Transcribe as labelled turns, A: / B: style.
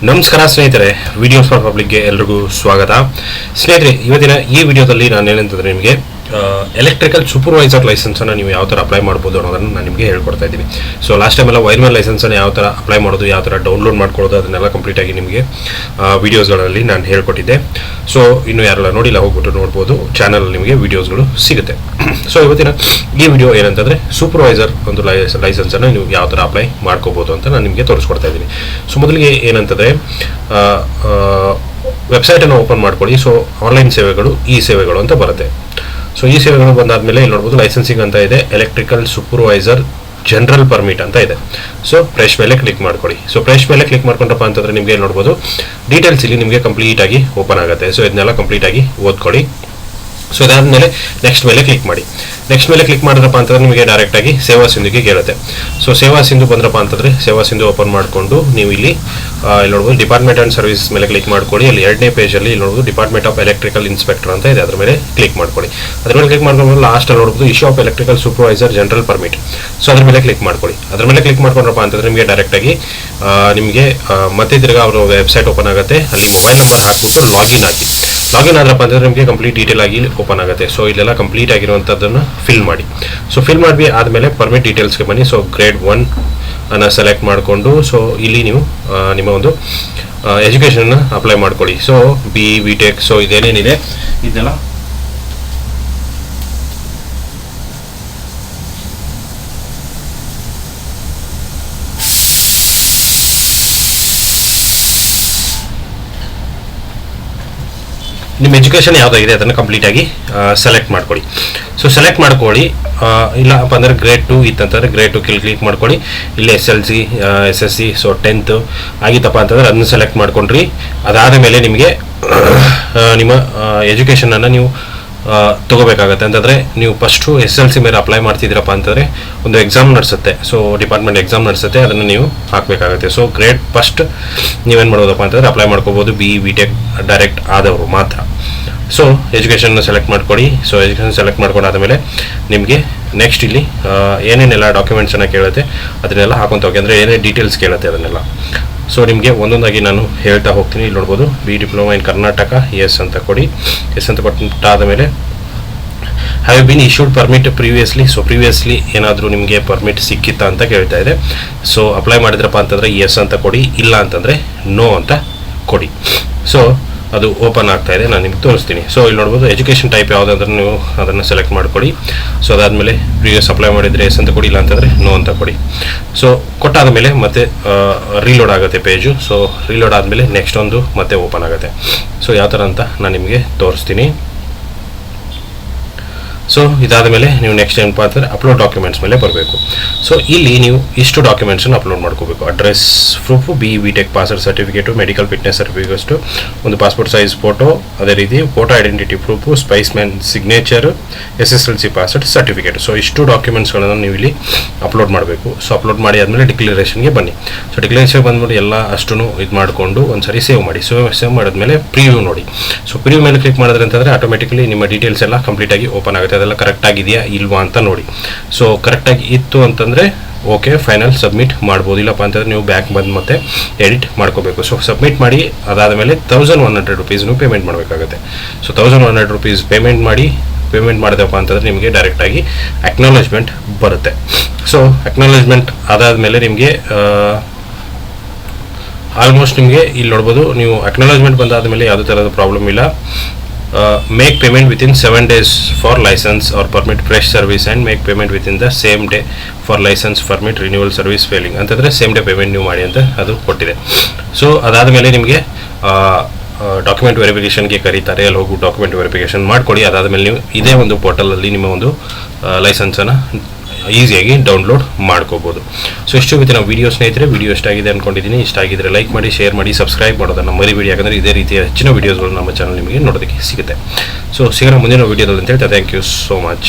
A: ನಮಸ್ಕಾರ ಸ್ನೇಹಿತರೆ, videos for ಪಬ್ಲಿಕ್ಗೆ ಎಲ್ರಿಗೂ ಸ್ವಾಗತ. ಸ್ನೇಹಿತರೆ, ಇವತ್ತಿನ ಈ ವಿಡಿಯೋದಲ್ಲಿ ನಾನು ಏನಂತಂದರೆ ನಿಮಗೆ ಎಲೆಕ್ಟ್ರಿಕಲ್ ಸೂಪರ್ವೈಸರ್ ಲೈಸೆನ್ಸನ್ನು ನೀವು ಯಾವ ಥರ ಅಪ್ಲೈ ಮಾಡ್ಬೋದು ಅನ್ನೋದನ್ನು ನಾನು ನಿಮಗೆ ಹೇಳ್ಕೊಡ್ತಾ ಇದ್ದೀನಿ. ಸೊ ಲಾಸ್ಟ್ ಟೈಮೆಲ್ಲ ವೈರ್ಮ್ಯಾನ್ ಲೈಸೆನ್ಸನ್ನು ಯಾವ ಥರ ಅಪ್ಲೈ ಮಾಡೋದು, ಯಾವ ಥರ ಡೌನ್ಲೋಡ್ ಮಾಡ್ಕೊಳ್ಳೋದು ಅದನ್ನೆಲ್ಲ ಕಂಪ್ಲೀಟಾಗಿ ನಿಮಗೆ ವೀಡಿಯೋಸ್ಗಳಲ್ಲಿ ನಾನು ಹೇಳ್ಕೊಟ್ಟಿದ್ದೆ. ಸೊ ಇನ್ನು ಯಾರೆಲ್ಲ ನೋಡಿಲ್ಲ ಹೋಗ್ಬಿಟ್ಟು ನೋಡ್ಬೋದು, ಚಾನಲಲ್ಲಿ ನಿಮಗೆ ವೀಡಿಯೋಸ್ಗಳು ಸಿಗುತ್ತೆ. ಸೊ ಇವತ್ತಿನ ಈ ವಿಡಿಯೋ ಏನಂತಂದರೆ ಸೂಪರ್ವೈಸರ್ ಒಂದು ಲೈಸೆನ್ಸನ್ನು ನೀವು ಯಾವ ಥರ ಅಪ್ಲೈ ಮಾಡ್ಕೋಬೋದು ಅಂತ ನಾನು ನಿಮಗೆ ತೋರಿಸ್ಕೊಡ್ತಾ ಇದ್ದೀನಿ. ಸೊ ಮೊದಲಿಗೆ ಏನಂತಂದರೆ ವೆಬ್ಸೈಟನ್ನು ಓಪನ್ ಮಾಡ್ಕೊಳ್ಳಿ. ಸೊ ಆನ್ಲೈನ್ ಸೇವೆಗಳು, ಈ ಸೇವೆಗಳು ಅಂತ ಬರುತ್ತೆ. ಸೊ ಈ ಸೇವೆಗಳು ಬಂದಾದಮೇಲೆ ಇಲ್ಲಿ ನೋಡ್ಬೋದು ಲೈಸೆನ್ಸಿಂಗ್ ಅಂತ ಇದೆ, ಎಲೆಕ್ಟ್ರಿಕಲ್ ಸೂಪರ್ವೈಸರ್ ಜನರಲ್ ಪರ್ಮಿಟ್ ಅಂತ ಇದೆ. ಸೊ ಫ್ರೆಶ್ ಮೇಲೆ ಕ್ಲಿಕ್ ಮಾಡ್ಕೊಳ್ಳಿ. ಸೊ ಫ್ರೆಶ್ ಮೇಲೆ ಕ್ಲಿಕ್ ಮಾಡ್ಕೊಂಡ್ರಪ್ಪ ಅಂತಂದರೆ ನಿಮಗೆ ನೋಡ್ಬೋದು ಡೀಟೇಲ್ಸ್ ಇಲ್ಲಿ ನಿಮಗೆ ಕಂಪ್ಲೀಟಾಗಿ ಓಪನ್ ಆಗುತ್ತೆ. ಸೊ ಇದನ್ನೆಲ್ಲ ಕಂಪ್ಲೀಟಾಗಿ ಓದ್ಕೊಳ್ಳಿ. ಸೊ ಇದಾದಮೇಲೆ ನೆಕ್ಸ್ಟ್ ಮೇಲೆ ಕ್ಲಿಕ್ ಮಾಡಿ. ನೆಕ್ಸ್ಟ್ ಮೇಲೆ ಕ್ಲಿಕ್ ಮಾಡಿದ್ರಪ್ಪ ಅಂತಂದ್ರೆ ನಿಮಗೆ ಡೈರೆಕ್ಟಾಗಿ ಸೇವಾ ಸಿಂಧುಗೆ ಕೇಳುತ್ತೆ. ಸೊ ಸೇವಾ ಸಿಂಧು ಬಂದ್ರಪ್ಪ ಅಂತಂದರೆ ಸೇವಾ ಸಿಂಧು ಓಪನ್ ಮಾಡಿಕೊಂಡು ನೀವು ಇಲ್ಲಿ ನೋಡ್ಬೋದು ಡಿಪಾರ್ಟ್ಮೆಂಟ್ ಆ್ಯಂಡ್ ಸರ್ವಿಸ್ ಮೇಲೆ ಕ್ಲಿಕ್ ಮಾಡ್ಕೊಳ್ಳಿ. ಅಲ್ಲಿ ಎರಡನೇ ಪೇಜಲ್ಲಿ ಇಲ್ಲಿ ನೋಡ್ಬೋದು ಡಿಪಾರ್ಟ್ಮೆಂಟ್ ಆಫ್ ಎಲೆಕ್ಟ್ರಿಕಲ್ ಇನ್ಸ್ಪೆಕ್ಟರ್ ಅಂತ ಇದೆ, ಅದ್ರ ಮೇಲೆ ಕ್ಲಿಕ್ ಮಾಡ್ಕೊಳ್ಳಿ. ಅದ್ರ ಮೇಲೆ ಕ್ಲಿಕ್ ಮಾಡ್ಕೊಂಡು ಲಾಸ್ಟಲ್ಲಿ ನೋಡ್ಬೋದು issue of electrical supervisor general permit. So ಅದ್ರ ಮೇಲೆ ಕ್ಲಿಕ್ ಮಾಡ್ಕೊಳ್ಳಿ. ಅದ್ರ ಮೇಲೆ ಕ್ಲಿಕ್ ಮಾಡ್ಕೊಂಡ್ರಪ್ಪ ಅಂತಂದರೆ ನಿಮಗೆ ಡೈರೆಕ್ಟಾಗಿ ನಿಮಗೆ ಮತ್ತೆ ತಿರ್ಗಾ ಅವರು ವೆಬ್ಸೈಟ್ ಓಪನ್ ಆಗುತ್ತೆ. ಅಲ್ಲಿ ಮೊಬೈಲ್ ನಂಬರ್ ಹಾಕ್ಬಿಟ್ಟು ಲಾಗಿನ್ ಆಗಿ ಲಾಗಿನ್ ಆದ್ರಪ್ಪ ಅಂತಂದರೆ ನಿಮಗೆ ಕಂಪ್ಲೀಟ್ ಡೀಟೇಲ್ ಆಗಿ ಓಪನ್ ಆಗುತ್ತೆ. ಸೊ ಇಲ್ಲೆಲ್ಲ ಕಂಪ್ಲೀಟ್ ಆಗಿರುವಂಥದ್ದನ್ನು ಫಿಲ್ ಮಾಡಿ. ಸೊ ಫಿಲ್ ಮಾಡಿ ಆದಮೇಲೆ ಪರ್ಮಿಟ್ ಡೀಟೇಲ್ಸ್ಗೆ ಬನ್ನಿ. ಸೊ ಗ್ರೇಡ್ 1 ಅನ್ನು ಸೆಲೆಕ್ಟ್ ಮಾಡಿಕೊಂಡು ಸೊ ಇಲ್ಲಿ ನೀವು ನಿಮ್ಮ ಒಂದು ಎಜುಕೇಷನ್ನ ಅಪ್ಲೈ ಮಾಡ್ಕೊಳ್ಳಿ. ಸೊ ಬಿ ಟೆಕ್ ಸೊ ಇದೇನೇನಿದೆ ಇದೆಲ್ಲ ನಿಮ್ಮ ಎಜುಕೇಷನ್ ಯಾವುದಾಗಿದೆ ಅದನ್ನು ಕಂಪ್ಲೀಟಾಗಿ ಸೆಲೆಕ್ಟ್ ಮಾಡ್ಕೊಳ್ಳಿ. ಸೊ ಸೆಲೆಕ್ಟ್ ಮಾಡ್ಕೊಳ್ಳಿ. ಇಲ್ಲಪ್ಪ ಅಂದರೆ ಗ್ರೇಡ್ 2 ಇತ್ತಂತಂದರೆ ಗ್ರೇಡ್ 2 ಕ್ಲಿಕ್ ಮಾಡ್ಕೊಳ್ಳಿ. ಇಲ್ಲಿ SLC SSC ಸೊ 10th ಆಗಿತ್ತಪ್ಪ ಅಂತಂದರೆ ಅದನ್ನು ಸೆಲೆಕ್ಟ್ ಮಾಡ್ಕೊಂಡ್ರಿ. ಅದಾದ ಮೇಲೆ ನಿಮಗೆ ನಿಮ್ಮ ಎಜುಕೇಷನನ್ನು ನೀವು ತೊಗೋಬೇಕಾಗತ್ತೆ. ಅಂತಂದರೆ ನೀವು ಫಸ್ಟು SLC ಮೇಲೆ ಅಪ್ಲೈ ಮಾಡ್ತಿದ್ದೀರಪ್ಪ ಅಂತಂದರೆ ಒಂದು ಎಕ್ಸಾಮ್ ನಡೆಸುತ್ತೆ. ಸೊ ಡಿಪಾರ್ಟ್ಮೆಂಟ್ ಎಕ್ಸಾಮ್ ನಡೆಸುತ್ತೆ, ಅದನ್ನು ನೀವು ಹಾಕಬೇಕಾಗುತ್ತೆ. ಸೊ ಗ್ರೇಡ್ ಫಸ್ಟ್ ನೀವೇನು ಮಾಡ್ಬೋದಪ್ಪ ಅಂತಂದರೆ ಅಪ್ಲೈ ಮಾಡ್ಕೋಬೋದು ಬಿ ಟೆಕ್ ಡೈರೆಕ್ಟ್ ಆದವರು ಮಾತ್ರ. ಸೊ ಎಜುಕೇಷನ್ನ ಸೆಲೆಕ್ಟ್ ಮಾಡ್ಕೊಳ್ಳಿ. ಸೊ ಎಜುಕೇಷನ್ ಸೆಲೆಕ್ಟ್ ಮಾಡ್ಕೊಂಡಾದ್ಮೇಲೆ ನಿಮಗೆ ನೆಕ್ಸ್ಟ್ ಇಲ್ಲಿ ಏನೇನೆಲ್ಲ ಡಾಕ್ಯುಮೆಂಟ್ಸನ್ನು ಕೇಳುತ್ತೆ ಅದನ್ನೆಲ್ಲ ಹಾಕೊಂತ ಹೋಗಿ, ಅಂದರೆ ಏನೇ ಡೀಟೇಲ್ಸ್ ಕೇಳುತ್ತೆ ಅದನ್ನೆಲ್ಲ. ಸೊ ನಿಮಗೆ ಒಂದೊಂದಾಗಿ ನಾನು ಹೇಳ್ತಾ ಹೋಗ್ತೀನಿ. ಇಲ್ಲಿ ನೋಡ್ಬೋದು B diploma in Karnataka S ಅಂತ ಕೊಡಿ. ಎಸ್ ಅಂತ ಕೊಟ್ಟಾದ ಮೇಲೆ have been issued permit previously. So previously ಏನಾದರೂ ನಿಮಗೆ ಪರ್ಮಿಟ್ ಸಿಕ್ಕಿತ್ತಾ ಅಂತ ಕೇಳ್ತಾ ಇದೆ. ಸೊ ಅಪ್ಲೈ ಮಾಡಿದ್ರಪ್ಪ ಅಂತಂದರೆ ಎಸ್ ಅಂತ ಕೊಡಿ, ಇಲ್ಲ ಅಂತಂದರೆ ನೋ ಅಂತ ಕೊಡಿ. ಸೊ ಅದು ಓಪನ್ ಆಗ್ತಾ ಇದೆ, ನಾನು ನಿಮ್ಗೆ ತೋರಿಸ್ತೀನಿ. ಸೊ ಇಲ್ಲಿ ನೋಡ್ಬೋದು ಎಜುಕೇಷನ್ ಟೈಪ್ ಯಾವುದಾದ್ರೂ ನೀವು ಅದನ್ನು ಸೆಲೆಕ್ಟ್ ಮಾಡ್ಕೊಳ್ಳಿ. ಸೊ ಅದಾದಮೇಲೆ ಪ್ರೀವಿಯಸ್ ಅಪ್ಲೈ ಮಾಡಿದರೆ ಎಸ್ ಅಂತ ಕೊಡಿ, ಇಲ್ಲ ಅಂತಂದರೆ ನೋ ಅಂತ ಕೊಡಿ. ಸೊ ಕೊಟ್ಟಾದ ಮೇಲೆ ಮತ್ತೆ ರೀಲೋಡ್ ಆಗುತ್ತೆ ಪೇಜು. ಸೊ ರೀಲೋಡ್ ಆದಮೇಲೆ ನೆಕ್ಸ್ಟ್ ಒಂದು ಮತ್ತೆ ಓಪನ್ ಆಗುತ್ತೆ. ಸೊ ಯಾವ ಥರ ಅಂತ ನಾನು ನಿಮಗೆ ತೋರಿಸ್ತೀನಿ. ಸೊ ಇದಾದ ಮೇಲೆ ನೀವು ನೆಕ್ಸ್ಟ್ ಏನಪ್ಪ ಅಂತಂದರೆ ಅಪ್ಲೋಡ್ ಡಾಕ್ಯುಮೆಂಟ್ಸ್ ಮೇಲೆ ಬರಬೇಕು. ಸೊ ಇಲ್ಲಿ ನೀವು ಇಷ್ಟು ಡಾಕ್ಯುಮೆಂಟ್ಸನ್ನು ಅಪ್ಲೋಡ್ ಮಾಡ್ಕೋಬೇಕು. Address proof, B tech password certificate, medical fitness certificate, ಒಂದು ಪಾಸ್ಪೋರ್ಟ್ ಸೈಜ್ ಫೋಟೋ, ಅದೇ ರೀತಿ photo identity proof, Spice man signature, SSLC password certificate. So ಇಷ್ಟು ಡಾಕ್ಯುಮೆಂಟ್ಸ್ಗಳನ್ನು ನೀವು ಇಲ್ಲಿ ಅಪ್ಲೋಡ್ ಮಾಡಬೇಕು. ಸೊ ಅಪ್ಲೋಡ್ ಮಾಡಿ ಆದಮೇಲೆ ಡಿಕ್ಲರೇಷನ್ಗೆ ಬನ್ನಿ. ಸೊ ಡಿಕ್ಲರೇಷನ್ ಬಂದ್ಬಿಟ್ಟು ಎಲ್ಲ ಅಷ್ಟು ಇದು ಮಾಡಿಕೊಂಡು ಒಂದು ಸಾರಿ ಸೇವ್ ಮಾಡಿ. ಸೊ ಸೇವ್ ಮಾಡಿದ್ಮೇಲೆ ಪ್ರಿವ್ಯೂ ನೋಡಿ. ಸೊ ಪ್ರಿವ್ಯೂ ಮೇಲೆ ಕ್ಲಿಕ್ ಮಾಡಿದ್ರೆ ಅಂತಂದರೆ ಆಟೋಮೆಟಿಕಲಿ ನಿಮ್ಮ ಡೀಟೇಲ್ಸ್ ಎಲ್ಲ ಕಂಪ್ಲೀಟಾಗಿ ಓಪನ್ ಆಗುತ್ತೆ. ಅದೆಲ್ಲ ಕರೆಕ್ಟ್ ಆಗಿದೆಯಾ ಇಲ್ವಾ ಅಂತ ನೋಡಿ. ಸೊ ಕರೆಕ್ಟಾಗಿ ಇತ್ತು ಅಂತಂದರೆ ಓಕೆ ಫೈನಲ್ ಸಬ್ಮಿಟ್ ಮಾಡ್ಬೋದು. ಇಲ್ಲಪ್ಪ ಅಂತಂದರೆ ನೀವು ಬ್ಯಾಕ್ ಬಂದು ಮತ್ತೆ ಎಡಿಟ್ ಮಾಡ್ಕೋಬೇಕು. ಸೊ ಸಬ್ಮಿಟ್ ಮಾಡಿ ಅದಾದ ಮೇಲೆ 1100 ರೂಪೀಸ್ ನೀವು ಪೇಮೆಂಟ್ ಮಾಡಬೇಕಾಗುತ್ತೆ. ಸೊ 1100 ರೂಪೀಸ್ ಪೇಮೆಂಟ್ ಮಾಡಿದೆಪ್ಪ ಅಂತಂದರೆ ನಿಮಗೆ ಡೈರೆಕ್ಟಾಗಿ ಅಕ್ನಾಲೇಜ್ಮೆಂಟ್ ಬರುತ್ತೆ. ಸೊ ಅಕ್ನಾಲೇಜ್ಮೆಂಟ್ ಅದಾದಮೇಲೆ ನಿಮಗೆ ಆಲ್ಮೋಸ್ಟ್ ನಿಮಗೆ ಇಲ್ಲಿ ನೋಡ್ಬೋದು, ನೀವು ಅಕ್ನಾಲೇಜ್ಮೆಂಟ್ ಬಂದಾದ ಮೇಲೆ ಯಾವುದೇ ಥರದ ಪ್ರಾಬ್ಲಮ್ ಇಲ್ಲ. Make payment within 7 days for licence or permit fresh service and make payment within the same day for licence permit renewal service failing ಅಂತಂದರೆ ಸೇಮ್ ಡೇ ಪೇಮೆಂಟ್ ನೀವು ಮಾಡಿ ಅಂತ ಅದು ಕೊಟ್ಟಿದೆ. ಸೊ ಅದಾದ ಮೇಲೆ ನಿಮಗೆ ಡಾಕ್ಯುಮೆಂಟ್ ವೆರಿಫಿಕೇಷನ್ಗೆ ಕರೀತಾರೆ, ಅಲ್ಲಿ ಹೋಗಿ ಡಾಕ್ಯುಮೆಂಟ್ ವೆರಿಫಿಕೇಷನ್ ಮಾಡ್ಕೊಳ್ಳಿ. ಅದಾದಮೇಲೆ ನೀವು ಇದೇ ಒಂದು ಪೋರ್ಟಲಲ್ಲಿ ನಿಮ್ಮ ಒಂದು ಲೈಸೆನ್ಸನ್ನು ಈಸಿಯಾಗಿ ಡೌನ್ಲೋಡ್ ಮಾಡ್ಕೋಬೋದು. ಸೊ ಇಷ್ಟು ಇವತ್ತಿನ ವೀಡಿಯೋ ಸ್ನೇಹಿತರೆ, ವೀಡಿಯೋ ಇಷ್ಟ ಆಗಿದೆ ಅಂದ್ಕೊಂಡಿದ್ದೀನಿ. ಇಷ್ಟ ಆಗಿದ್ದರೆ ಲೈಕ್ ಮಾಡಿ, ಶೇರ್ ಮಾಡಿ, ಸಬ್ಸ್ಕ್ರೈಬ್ ಮಾಡೋದನ್ನು ಮರಿಬೇಡಿ. ಯಾಕಂದರೆ ಇದೇ ರೀತಿಯ ಹೆಚ್ಚಿನ ವೀಡಿಯೋಸ್ಗಳು ನಮ್ಮ ಚಾನಲ್ ನಿಮಗೆ ನೋಡೋದಕ್ಕೆ ಸಿಗುತ್ತೆ. ಸೊ ಸಿಗೋಣ ಮುಂದಿನ ವೀಡಿಯೋದಲ್ಲಿ ಅಂತ ಹೇಳ್ತಾ ಥ್ಯಾಂಕ್ ಯು ಸೋ ಮಚ್.